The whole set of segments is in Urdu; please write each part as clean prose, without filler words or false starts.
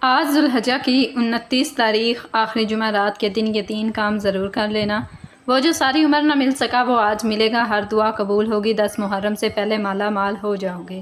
آج ذوالحجہ کی 29 تاریخ آخری جمعرات کے دن یہ 3 کام ضرور کر لینا۔ وہ جو ساری عمر نہ مل سکا وہ آج ملے گا، ہر دعا قبول ہوگی، 10 محرم سے پہلے مالا مال ہو جاؤ گے،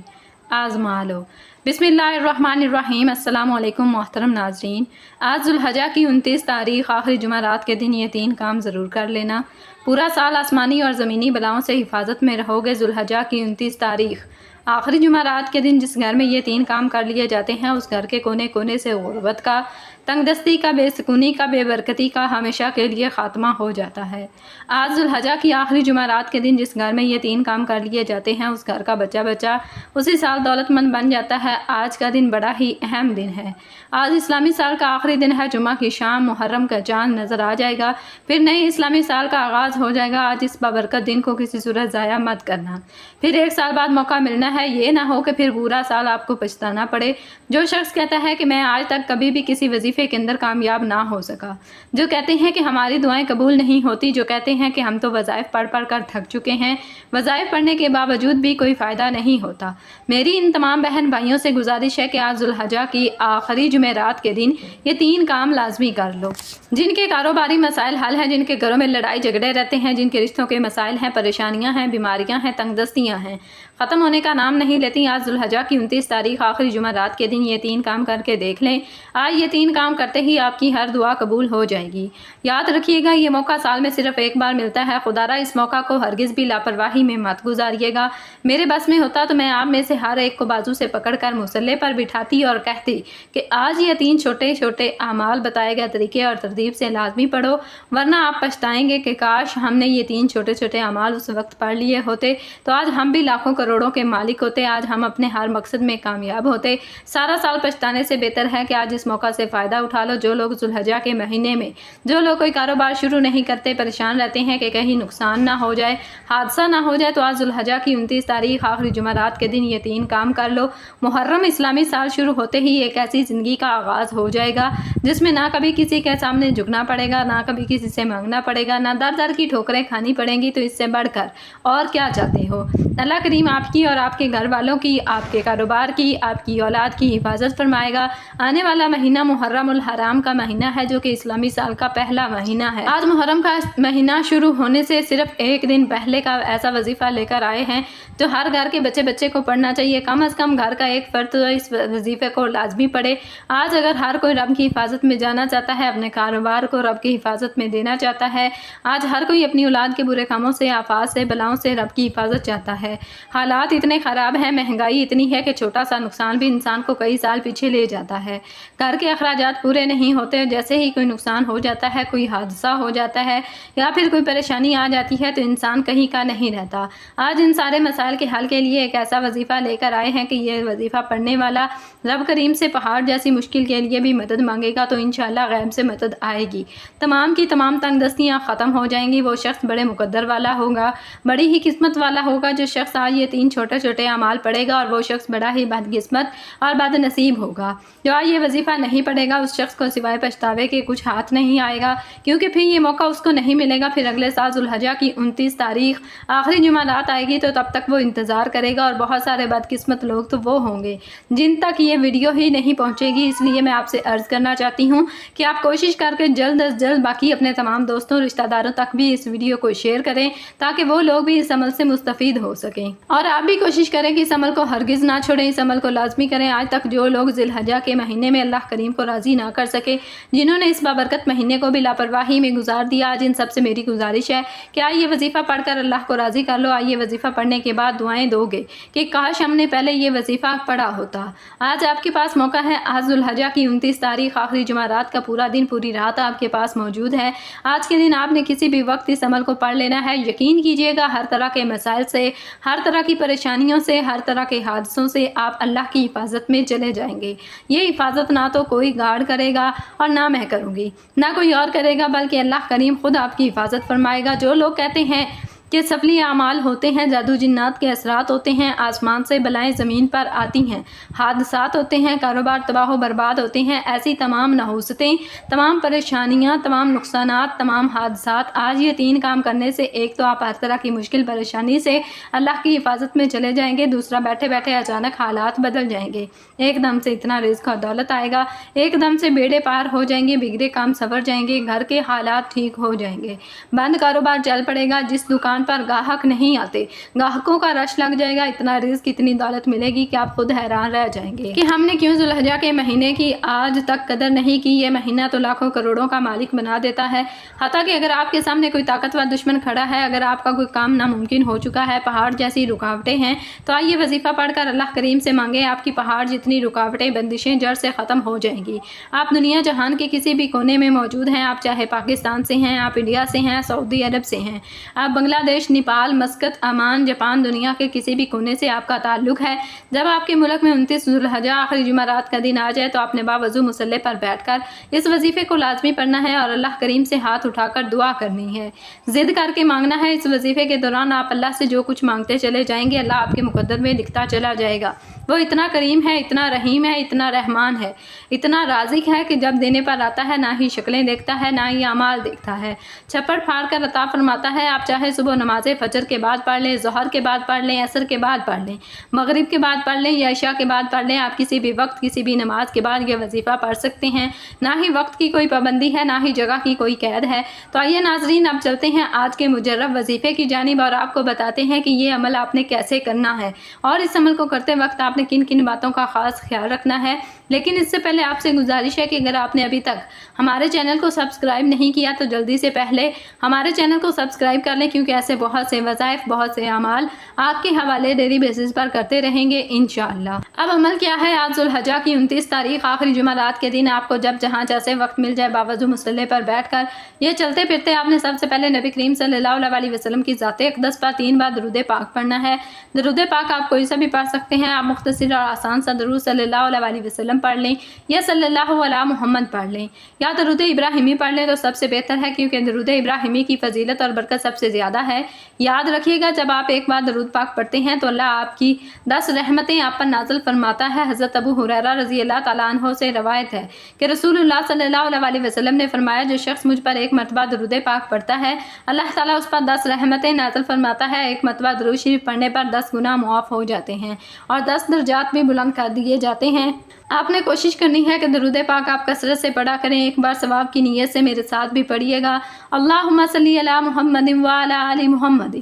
آزما لو۔ بسم اللہ الرحمن الرحیم۔ السلام علیکم محترم ناظرین، آج ذوالحجہ کی 29 تاریخ آخری جمعرات کے دن یہ 3 کام ضرور کر لینا۔ پورا سال آسمانی اور زمینی بلاؤں سے حفاظت میں رہو گے۔ ذوالحجہ کی 29 تاریخ آخری جمعرات کے دن جس گھر میں یہ 3 کام کر لیے جاتے ہیں اس گھر کے کونے کونے سے غربت کا، تنگ دستی کا، بے سکونی کا، بے برکتی کا ہمیشہ کے لیے خاتمہ ہو جاتا ہے۔ آج ذوالحجہ کی آخری جمعرات کے دن جس گھر میں یہ 3 کام کر لیے جاتے ہیں اس گھر کا بچہ اسی سال دولت مند بن جاتا ہے۔ آج کا دن بڑا ہی اہم دن ہے۔ آج اسلامی سال کا آخری دن ہے، جمعہ کی شام محرم کا چاند نظر آ جائے گا، پھر نئے اسلامی سال کا آغاز ہو جائے گا۔ آج اس بابرکت دن کو کسی صورت ضائع مت کرنا، پھر 1 سال بعد موقع ملنا ہے، یہ نہ ہو کہ پھر پورا سال آپ کو پچھتانا پڑے۔ جو شخص کہتا ہے کہ میں آج تک کبھی بھی کسی وظیفے کے اندر کامیاب نہ ہو سکا، جو کہتے ہیں کہ ہماری دعائیں قبول نہیں ہوتی، جو کہتے ہیں کہ ہم تو وظائف پڑھ کر تھک چکے ہیں، وظائف پڑھنے کے باوجود بھی کوئی فائدہ نہیں ہوتا، میری ان تمام بہن بھائیوں سے گزارش ہے کہ آج ذوالحجہ کی آخری جمعرات کے دن یہ 3 کام لازمی کر لو۔ جن کے کاروباری مسائل حل ہیں، جن کے گھروں میں لڑائی جھگڑے رہتے ہیں، جن کے رشتوں کے مسائل ہیں، پریشانیاں ہیں، بیماریاں ہیں، تنگ دستیاں ہیں، ختم ہونے کا نام نہیں لیتی، آج ذوالحجہ کی 29 تاریخ آخری جمعرات کے دن یہ 3 کام کر کے دیکھ لیں۔ آج یہ 3 کام کرتے ہی آپ کی ہر دعا قبول ہو جائے گی۔ یاد رکھیے گا یہ موقع سال میں صرف 1 بار ملتا ہے، خدا را اس موقع کو ہرگز بھی لاپرواہی میں مت گزاریے گا۔ میرے بس میں ہوتا تو میں آپ میں سے ہر ایک کو بازو سے پکڑ کر مصلے پر بٹھاتی اور کہتی کہ آج یہ 3 چھوٹے چھوٹے اعمال بتائے گئے طریقے اور ترتیب سے لازمی پڑھو، ورنہ آپ پچھتائیں گے کہ کاش ہم نے یہ 3 چھوٹے چھوٹے اعمال اس وقت پڑھ لیے ہوتے تو آج ہم بھی لاکھوں کروڑوں کے مالک ہوتے، آج ہم اپنے ہر مقصد میں کامیاب ہوتے۔ سارا سال پچھتانے سے بہتر ہے کہ آج اس موقع سے فائدہ اٹھا لو۔ جو لوگ ذوالحجہ کے مہینے میں جو لوگ کوئی کاروبار شروع نہیں کرتے، پریشان رہتے ہیں کہ کہیں نقصان نہ ہو جائے، حادثہ نہ ہو جائے، تو آج ذوالحجہ کی 29 تاریخ آخری جمعرات کے دن یہ 3 کام کر لو۔ محرم اسلامی سال شروع ہوتے ہی ایک ایسی زندگی کا آغاز ہو جائے گا جس میں نہ کبھی کسی کے سامنے جھکنا پڑے گا، نہ کبھی کسی سے مانگنا پڑے گا، نہ در در کی ٹھوکریں کھانی پڑیں گی، تو اس سے بڑھ کر اور کیا چاہتے ہو؟ اللہ کریم آپ کی اور آپ کے گھر والوں کی، آپ کے کاروبار کی، آپ کی اولاد کی حفاظت فرمائے گا۔ آنے والا مہینہ محرم الحرام کا مہینہ ہے جو کہ اسلامی سال کا پہلا مہینہ ہے۔ آج محرم کا مہینہ شروع ہونے سے صرف 1 دن پہلے کا ایسا وظیفہ لے کر آئے ہیں جو ہر گھر کے بچے کو پڑھنا چاہیے، کم از کم گھر کا ایک فرد تو اس وظیفے کو لازمی پڑھے۔ آج اگر ہر کوئی رب کی حفاظت میں جانا چاہتا ہے، اپنے کاروبار کو رب کی حفاظت میں دینا چاہتا ہے، آج ہر کوئی اپنی اولاد کے برے کاموں سے، آفات سے، بلاؤں سے رب کی حفاظت چاہتا ہے۔ حالات اتنے خراب ہیں، مہنگائی اتنی ہے کہ چھوٹا سا نقصان بھی انسان کو کئی سال پیچھے لے جاتا ہے۔ گھر کے اخراجات پورے نہیں ہوتے، جیسے ہی کوئی نقصان ہو جاتا ہے، کوئی حادثہ ہو جاتا ہے یا پھر کوئی پریشانی آ جاتی ہے تو انسان کہیں کا نہیں رہتا۔ آج ان سارے مسائل کے حل کے لیے ایک ایسا وظیفہ لے کر آئے ہیں کہ یہ وظیفہ پڑھنے والا رب کریم سے پہاڑ جیسی مشکل کے لیے بھی مدد مانگے گا تو انشاءاللہ غیب سے مدد آئے گی، تمام کی تمام تنگ دستیاں ختم ہو جائیں گی۔ وہ شخص بڑے مقدر والا ہوگا، بڑی ہی قسمت والا ہوگا جو شخص آج یہ 3 چھوٹے چھوٹے اعمال پڑھے گا، اور وہ شخص بڑا ہی بد قسمت اور بد نصیب ہوگا جو آج یہ وظیفہ نہیں پڑھے گا۔ اس شخص کو سوائے پچھتاوے کے کچھ ہاتھ نہیں آئے گا، کیونکہ پھر یہ موقع اس کو نہیں ملے گا۔ پھر اگلے سال ذوالحجہ کی 29 تاریخ آخری جمعرات آئے گی تو تب تک وہ انتظار کرے گا، اور بہت سارے بدقسمت لوگ تو وہ ہوں گے جن تک یہ ویڈیو ہی نہیں پہنچے گی۔ اس لیے میں آپ سے عرض کرنا چاہتی ہوں کہ آپ کوشش کر کے جلد از جلد باقی اپنے تمام دوستوں رشتہ داروں تک بھی اس ویڈیو کو شیئر کریں تاکہ وہ لوگ بھی اس عمل سے مستفید ہو سکیں، اور آپ بھی کوشش کریں کہ اس عمل کو ہرگز نہ چھوڑیں، اس عمل کو لازمی کریں۔ آج تک جو لوگ ذوالحجہ کے مہینے میں اللہ کریم کو راضی نہ کر سکے، جنہوں نے اس بابرکت مہینے کو بھی لاپرواہی میں گزار دیا، آج ان سب سے میری گزارش ہے کہ آئیے وظیفہ پڑھ کر اللہ کو راضی کر لو۔ آئیے وظیفہ پڑھنے کے بعد دعائیں دو گے کہ کاش ہم نے پہلے یہ وظیفہ پڑھا ہوتا۔ آج آپ کے پاس موقع ہے، آج ذوالحجہ کی 29 تاریخ آخری جمعرات کا پورا دن، پوری رات آپ کے پاس موجود ہے۔ آج کے دن آپ نے کسی بھی وقت اس عمل کو پڑھ لینا ہے۔ یقین کیجئے گا ہر طرح کے مسائل سے، ہر طرح کی پریشانیوں سے، ہر طرح کے حادثوں سے آپ اللہ کی حفاظت میں چلے جائیں گے۔ یہ حفاظت نہ تو کوئی گارڈ کرے گا اور نہ میں کروں گی، نہ کوئی اور کرے گا، بلکہ اللہ کریم خود آپ کی حفاظت فرمائے گا۔ جو لوگ کہتے ہیں کہ سفلی اعمال ہوتے ہیں، جادو جنات کے اثرات ہوتے ہیں، آسمان سے بلائیں زمین پر آتی ہیں، حادثات ہوتے ہیں، کاروبار تباہ و برباد ہوتے ہیں۔ ایسی تمام نحوستیں، تمام پریشانیاں، تمام نقصانات، تمام حادثات، آج یہ 3 کام کرنے سے ایک تو آپ ہر طرح کی مشکل پریشانی سے اللہ کی حفاظت میں چلے جائیں گے، دوسرا بیٹھے بیٹھے اچانک حالات بدل جائیں گے، ایک دم سے اتنا رزق اور دولت آئے گا، ایک دم سے بیڑے پار ہو جائیں گے، بگڑے کام سنور جائیں گے، گھر کے حالات ٹھیک ہو جائیں گے، بند کاروبار چل پڑے گا، جس دکان پر گاہک نہیں آتے گاہکوں کا رش لگ جائے گا، اتنا رزق اتنی دولت ملے گی کہ آپ خود حیران رہ جائیں گے کہ ہم نے کیوں ذوالحجہ کے مہینے کی آج تک قدر نہیں کی۔ یہ مہینہ تو لاکھوں کروڑوں کا مالک بنا دیتا ہے، حتیٰ کہ اگر آپ کے سامنے کوئی طاقتور دشمن کھڑا ہے، اگر آپ کا کوئی کام ناممکن ہو چکا ہے، پہاڑ جیسی رکاوٹیں ہیں، تو آئیے وظیفہ پڑھ کر اللہ کریم سے مانگیں، آپ کی پہاڑ جتنی رکاوٹیں بندشیں جڑ سے ختم ہو جائیں گی۔ آپ دنیا جہان کے کسی بھی کونے میں موجود ہیں، آپ چاہے پاکستان سے ہیں، آپ انڈیا سے ہیں، سعودی عرب سے ہیں، آپ بنگلہ دیش، نیپال، مسقط، عمان، جاپان، دنیا کے کسی بھی کونے سے آپ کا تعلق ہے، جب آپ کے ملک میں 29 ذوالحجہ آخری جمعرات کا دن آ جائے تو آپ نے باوضو مصلی پر بیٹھ کر اس وظیفے کو لازمی پڑھنا ہے اور اللہ کریم سے ہاتھ اٹھا کر دعا کرنی ہے، ضد کر کے مانگنا ہے۔ اس وظیفے کے دوران آپ اللہ سے جو کچھ مانگتے چلے جائیں گے، اللہ آپ کے مقدر میں لکھتا چلا جائے گا۔ وہ اتنا کریم ہے، اتنا رحیم ہے، اتنا رحمان ہے، اتنا رازق ہے کہ جب دینے پر آتا ہے نہ ہی شکلیں دیکھتا ہے، نہ ہی اعمال دیکھتا ہے، چھپڑ پھاڑ کر عطا فرماتا ہے۔ آپ چاہے صبح نماز فجر کے بعد پڑھ لیں، ظہر کے بعد پڑھ لیں، عصر کے بعد پڑھ لیں، مغرب کے بعد پڑھ لیں یا عشاء کے بعد پڑھ لیں، آپ کسی بھی وقت کسی بھی نماز کے بعد یہ وظیفہ پڑھ سکتے ہیں، نہ ہی وقت کی کوئی پابندی ہے، نہ ہی جگہ کی کوئی قید ہے۔ تو آئیے ناظرین، اب چلتے ہیں آج کے مجرب وظیفے کی جانب اور آپ کو بتاتے ہیں کہ یہ عمل آپ نے کیسے کرنا ہے اور اس عمل کو کرتے وقت آپ نے کن کن باتوں کا خاص خیال رکھنا ہے۔ لیکن اس سے پہلے آپ سے گزارش ہے کہ اگر آپ نے ابھی تک ہمارے چینل کو سبسکرائب نہیں کیا تو جلدی سے پہلے ہمارے چینل کو سبسکرائب کر لیں، کیونکہ ایسے بہت سے وظائف، بہت سے اعمال آپ کے حوالے ڈیلی بیسس پر کرتے رہیں گے انشاءاللہ۔ اب عمل کیا ہے؟ آج ذوالحجہ کی 29 تاریخ آخری جمعرات کے دن آپ کو جب جہاں جیسے وقت مل جائے باوضو مصلی پر بیٹھ کر یہ چلتے پھرتے آپ نے سب سے پہلے نبی کریم صلی اللہ علیہ وسلم کی ذات اقدس پر 3 بار درود پاک پڑھنا ہے۔ درود پاک آپ کوئی سا بھی پڑھ سکتے ہیں، آپ مختصر اور آسان سا درود صلی اللہ علیہ وسلم پڑھ لیں یا صلی اللہ علیہ محمد پڑھ لیں یا درود ابراہیمی پڑھ لیں تو سب سے بہتر ہے، کیونکہ درود ابراہیمی کی فضیلت اور برکت سب سے زیادہ ہے۔ یاد رکھیے گا جب آپ ایک بار درود پاک پڑھتے ہیں تو اللہ آپ کی 10 رحمتیں آپ پر نازل فرماتا ہے۔ حضرت ابو ہریرہ رضی اللہ تعالیٰ عنہ سے روایت ہے کہ رسول اللہ صلی اللہ علیہ وسلم نے فرمایا، جو شخص مجھ پر ایک مرتبہ درود پاک پڑھتا ہے اللہ تعالیٰ اس پر 10 رحمتیں نازل فرماتا ہے۔ ایک مرتبہ درود شریف پڑھنے پر 10 گناہ معاف ہو جاتے ہیں اور 10 درجات بھی بلند کر دیے جاتے ہیں۔ آپ نے کوشش کرنی ہے کہ درود پاک آپ کثرت سے پڑھا کریں۔ ایک بار ثواب کی نیت سے میرے ساتھ بھی پڑھیے گا۔ اللہم صلی علی محمد وعلی آل محمد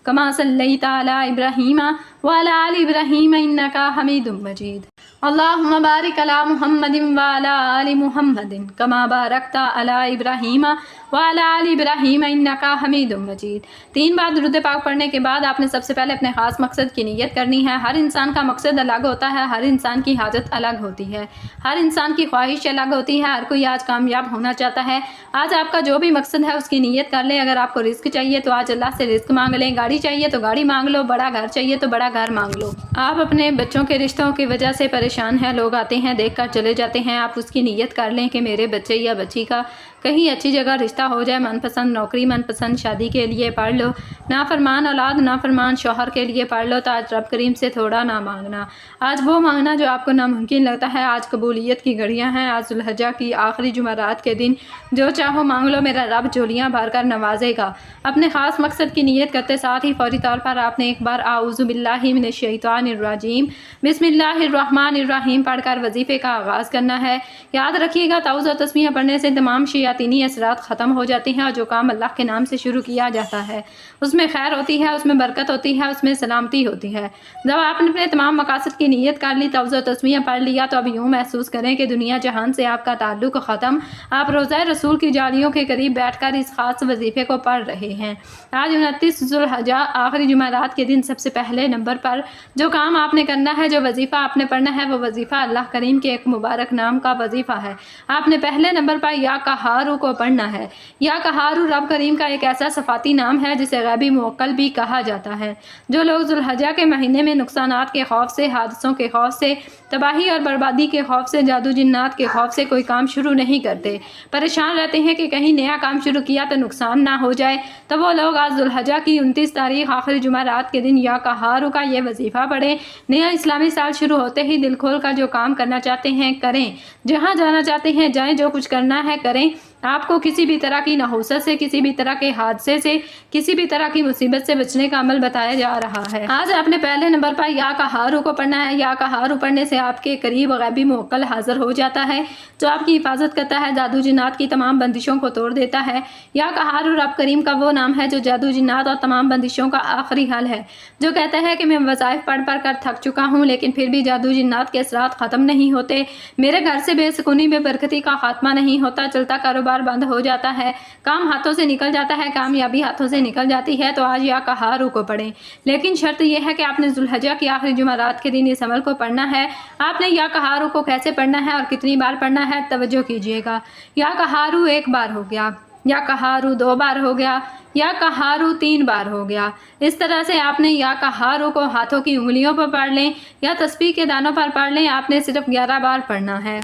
کما صلیت علی ابراہیم وعلی آل ابراہیم انک حمید مجید۔ اللہم بارک علی محمد وعلی آل محمد کما بارکت علی ابراہیم وعلی آل ابراہیم انک حمید مجید۔ 3 بار درود پاک پڑھنے کے بعد آپ نے سب سے پہلے اپنے خاص مقصد کی نیت کرنی ہے۔ ہر انسان کا مقصد الگ ہوتا ہے، ہر انسان کی حاجت الگ ہوتی ہے، ہر انسان کی خواہش الگ ہوتی ہے، ہر کوئی آج کامیاب ہونا چاہتا ہے۔ آج آپ کا جو بھی مقصد ہے اس کی نیت کر لیں۔ اگر آپ کو رزق چاہیے تو آج اللہ سے رزق مانگ لیں، گاڑی چاہیے تو گاڑی مانگ لو، بڑا گھر چاہیے تو بڑا گھر مانگ لو۔ آپ اپنے بچوں کے رشتوں کی وجہ سے پریشان ہیں، لوگ آتے ہیں دیکھ کر چلے جاتے ہیں، آپ اس کی نیت کر لیں کہ میرے بچے یا بچی کا کہیں اچھی جگہ رشتہ ہو جائے، من پسند نوکری، من پسند شادی کے لیے پڑھ لو، نافرمان اولاد، نافرمان شوہر کے لیے پڑھ لو، تو آج رب کریم سے تھوڑا نہ مانگنا، آج وہ مانگنا جو آپ کو ناممکن لگتا ہے۔ آج قبولیت کی گھڑیاں ہیں، آج ذوالحجہ کی آخری جمعرات کے دن جو چاہو مانگ لو، میرا رب جھولیاں بھر کر نوازے گا۔ اپنے خاص مقصد کی نیت کرتے ساتھ ہی فوری طور پر آپ نے ایک بار اعوذ باللہ من الشیطان الرجیم بسم اللہ الرحمن الرحیم پڑھ کر وظیفے کا آغاز کرنا ہے۔ یاد رکھیے گا تعوذ اور تسمیہ پڑھنے سے تمام شیاطینی اثرات ختم ہو جاتے ہیں، اور جو کام اللہ کے نام سے شروع کیا جاتا ہے اس میں خیر ہوتی ہے، اس میں برکت ہوتی ہے، اس میں سلامتی ہوتی ہے۔ جب آپ نے اپنے تمام مقاصد کی نیت کر لی، تعوذ اور تسمیہ پڑھ لیا، تو اب یوں محسوس کریں کہ دنیا جہان سے آپ کا تعلق ختم، آپ روضہ رسول کی جالیوں کے قریب بیٹھ کر اس خاص وظیفے کو پڑھ رہے ہیں۔ آج 29 ذوالحجہ آخری جمعرات کے دن سب سے پہلے نمبر پر جو کام آپ نے کرنا ہے، جو وظیفہ آپ نے پڑھنا ہے، وہ وظیفہ اللہ کریم کے ایک مبارک نام کا وظیفہ ہے۔ آپ نے پہلے نمبر پر یا قہارو کو پڑھنا ہے۔ یا قہارو رب کریم کا ایک ایسا صفاتی نام ہے جسے غیبی موکل بھی کہا جاتا ہے۔ جو لوگ ذوالحجہ کے مہینے میں نقصانات کے خوف سے، حادثوں کے خوف سے، تباہی اور بربادی کے خوف سے، جادو جنات کے خوف سے کوئی کام شروع نہیں کرتے، پریشان رہتے ہیں کہ کہیں نیا کام شروع کیا تو نقصان نہ ہو جائے، تو وہ لوگ آج ذوالحجہ کی 29 تاریخ آخری جمعرات کے دن یا قہارو کا یہ وظیفہ پڑھیں۔ نیا اسلامی سال شروع ہوتے ہی دل کھول کر جو کام کرنا چاہتے ہیں کریں، جہاں جانا چاہتے ہیں جائیں، جو کچھ کرنا ہے کریں۔ آپ کو کسی بھی طرح کی نحوست سے، کسی بھی طرح کے حادثے سے، کسی بھی طرح کی مصیبت سے بچنے کا عمل بتایا جا رہا ہے۔ آج آپ نے پہلے نمبر پر یا قہارو کو پڑھنا ہے۔ یا قہارو پڑھنے سے آپ کے قریب غیبی موکل حاضر ہو جاتا ہے جو آپ کی حفاظت کرتا ہے، جادو جنات کی تمام بندشوں کو توڑ دیتا ہے۔ یا قہارو رب کریم کا وہ نام ہے جو جادو جنات اور تمام بندشوں کا آخری حل ہے، جو کہتا ہے کہ میں وظائف پڑھ پڑھ کر تھک چکا ہوں لیکن پھر بھی جادو جنات کے اثرات ختم نہیں ہوتے، میرے گھر سے بے سکونی بے برکتی کا خاتمہ نہیں ہوتا، چلتا کاروبار بند ہو جاتا ہے، کام ہاتھوں سے نکل جاتا ہے، کامیابی ہاتھوں سے نکل جاتی ہے، تو آج یا قہارو کو پڑھیں۔ لیکن شرط یہ ہے کہ آپ نے ذوالحجہ کی آخری جمعرات کے دن اس عمل کو پڑھنا ہے۔ آپ نے یا قہارو کو کیسے پڑھنا ہے اور کتنی بار پڑھنا ہے، توجہ کیجیے گا۔ یا قہارو 1 بار ہو گیا، یا قہارو 2 بار ہو گیا، یا قہارو 3 بار ہو گیا۔ اس طرح سے آپ نے یا قہارو کو ہاتھوں کی انگلیوں پر پڑھ لیں یا تسبیح کے دانوں پر پڑھ لیں، آپ نے صرف 11 بار پڑھنا ہے۔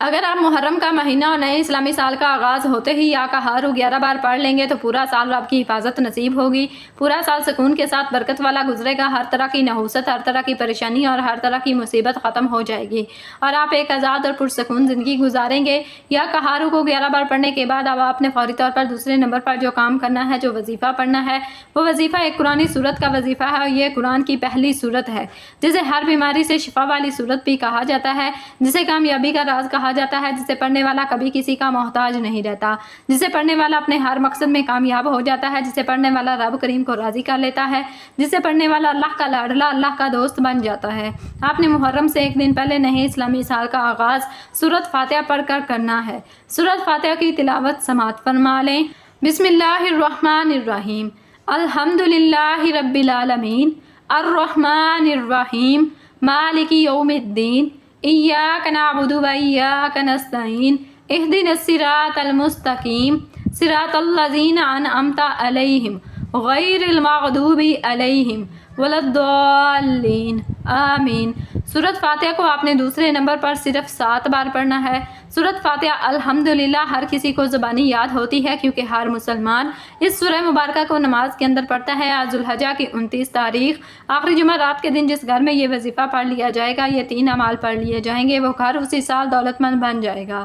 اگر آپ محرم کا مہینہ اور نئے اسلامی سال کا آغاز ہوتے ہی یا قہارو 11 بار پڑھ لیں گے تو پورا سال آپ کی حفاظت نصیب ہوگی، پورا سال سکون کے ساتھ برکت والا گزرے گا، ہر طرح کی نحوست، ہر طرح کی پریشانی اور ہر طرح کی مصیبت ختم ہو جائے گی اور آپ ایک آزاد اور پرسکون زندگی گزاریں گے۔ یا قہارو کو 11 بار پڑھنے کے بعد اب آپ نے فوری طور پر دوسرے نمبر پر جو کام کرنا ہے، جو وظیفہ پڑھنا ہے، وہ وظیفہ ایک قرآنی سورت کا وظیفہ ہے اور یہ قرآن کی پہلی سورت ہے جسے ہر بیماری سے شفا والی سورت بھی کہا جاتا ہے، جسے کامیابی کا راز کہا جاتا ہے، جسے پڑھنے والا کبھی کسی کا محتاج نہیں رہتا، جسے پڑھنے والا اپنے ہر مقصد میں کامیاب ہو جاتا ہے، جسے پڑھنے والا رب کریم کو راضی کر لیتا ہے، جسے پڑھنے والا اللہ کا لاڈلا، اللہ کا دوست بن جاتا ہے۔ آپ نے محرم سے 1 دن پہلے نئے اسلامی سال کا آغاز سورت فاتحہ پڑھ کر کرنا ہے۔ سورت فاتحہ کی تلاوت سماعت فرما لیں۔ بسم اللہ الرحمن الرحیم، الحمدللہ رب العالمین، الرحمن الرحیم، مالک یوم الدین، ایاک نعبد و ایاک نستعین، اہدنا الصراط المستقیم، صراط الذین انعمت علیہم غیر المغضوب علیہم ولا الضالین، آمین۔ سورت فاتحہ کو آپ نے دوسرے نمبر پر صرف 7 بار پڑھنا ہے۔ سورت فاتحہ الحمدللہ ہر کسی کو زبانی یاد ہوتی ہے کیونکہ ہر مسلمان اس سورہ مبارکہ کو نماز کے اندر پڑھتا ہے۔ آج ذوالحجہ کی 29 تاریخ آخری جمعرات کے دن جس گھر میں یہ وظیفہ پڑھ لیا جائے گا، یہ 3 اعمال پڑھ لیے جائیں گے، وہ گھر اسی سال دولت مند بن جائے گا۔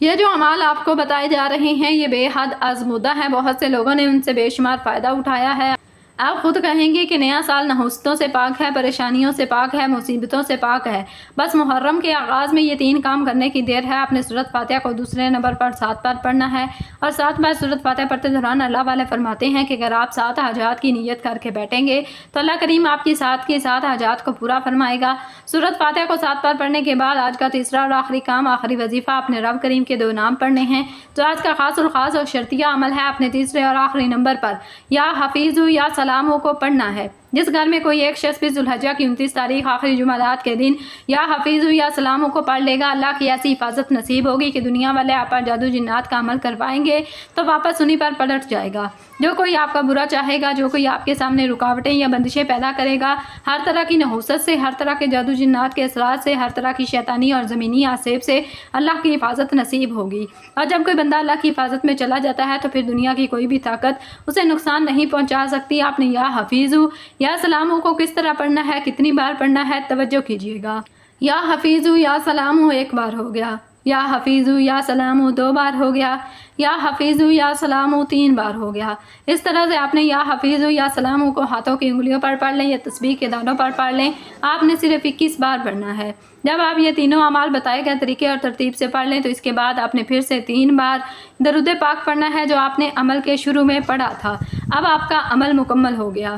یہ جو اعمال آپ کو بتائے جا رہے ہیں یہ بے حد آزمودہ ہیں، بہت سے لوگوں نے ان سے بے شمار فائدہ اٹھایا ہے۔ آپ خود کہیں گے کہ نیا سال نحوستوں سے پاک ہے، پریشانیوں سے پاک ہے، مصیبتوں سے پاک ہے، بس محرم کے آغاز میں یہ 3 کام کرنے کی دیر ہے۔ آپ نے سورت فاتحہ کو دوسرے نمبر پر 7 بار پڑھنا ہے اور 7 بار سورت فاتحہ پڑھتے دوران اللہ والے فرماتے ہیں کہ اگر آپ 7 حاجات کی نیت کر کے بیٹھیں گے تو اللہ کریم آپ کی 7 حاجات کو پورا فرمائے گا۔ سورت فاتحہ کو 7 بار پڑھنے کے بعد آج کا تیسرا اور آخری کام، آخری وظیفہ، اپنے رب کریم کے 2 نام پڑھنے ہیں جو آج کا خاص الخاص اور شرطیہ عمل ہے۔ اپنے تیسرے اور آخری نمبر پر یا حفیظ یا سلام کو پڑھنا ہے۔ جس گھر میں کوئی ایک شخص بھی ذوالحجہ کی 29 تاریخ آخری جمعرات کے دن یا حفیظ یا سلام کو پڑھ لے گا، اللہ کی ایسی حفاظت نصیب ہوگی کہ دنیا والے آپ پر جادو جنات کا عمل کروائیں گے تو واپس انہی پر پلٹ جائے گا۔ جو کوئی آپ کا برا چاہے گا، جو کوئی آپ کے سامنے رکاوٹیں یا بندشیں پیدا کرے گا، ہر طرح کی نحوست سے، ہر طرح کے جادو جنات کے اثرات سے، ہر طرح کی شیطانی اور زمینی آسیب سے اللہ کی حفاظت نصیب ہوگی۔ اور جب کوئی بندہ اللہ کی حفاظت میں چلا جاتا ہے تو پھر دنیا کی کوئی بھی طاقت اسے نقصان نہیں پہنچا سکتی۔ آپ نے یا حفیظ یا سلام کو کس طرح پڑھنا ہے، کتنی بار پڑھنا ہے، توجہ کیجیے گا۔ یا حفیظ یا سلام 1 بار ہو گیا، یا حفیظ یا سلام 2 بار ہو گیا، یا حفیظ یا سلام 3 بار ہو گیا۔ اس طرح سے آپ نے یا حفیظ یا سلام کو ہاتھوں کی انگلیوں پر پڑھ لیں یا تسبیح کے دانوں پر پڑھ لیں، آپ نے صرف 21 بار پڑھنا ہے۔ جب آپ یہ تینوں اعمال بتائے گئے طریقے اور ترتیب سے پڑھ لیں تو اس کے بعد آپ نے پھر سے 3 بار درود پاک پڑھنا ہے جو آپ نے عمل کے شروع میں پڑھا تھا۔ اب آپ کا عمل مکمل ہو گیا۔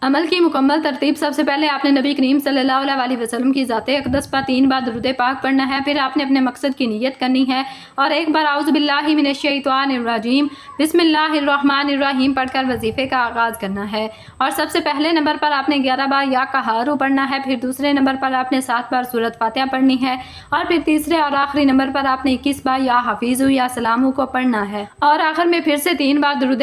عمل کی مکمل ترتیب: سب سے پہلے آپ نے نبی کریم صلی اللہ علیہ وسلم کی ذات اقدس پر 3 بار درود پاک پڑھنا ہے، پھر آپ نے اپنے مقصد کی نیت کرنی ہے اور 1 بار اعوذ باللہ من الشیطان الرجیم بسم اللہ الرحمن الرحیم پڑھ کر وظیفے کا آغاز کرنا ہے۔ اور سب سے پہلے نمبر پر آپ نے 11 بار یا قہارو پڑھنا ہے، پھر دوسرے نمبر پر آپ نے 7 بار سورت فاتحہ پڑھنی ہے اور پھر تیسرے اور آخری نمبر پر آپ نے 21 بار یا حفیظ یا سلام کو پڑھنا ہے اور آخر میں پھر سے 3 بار درود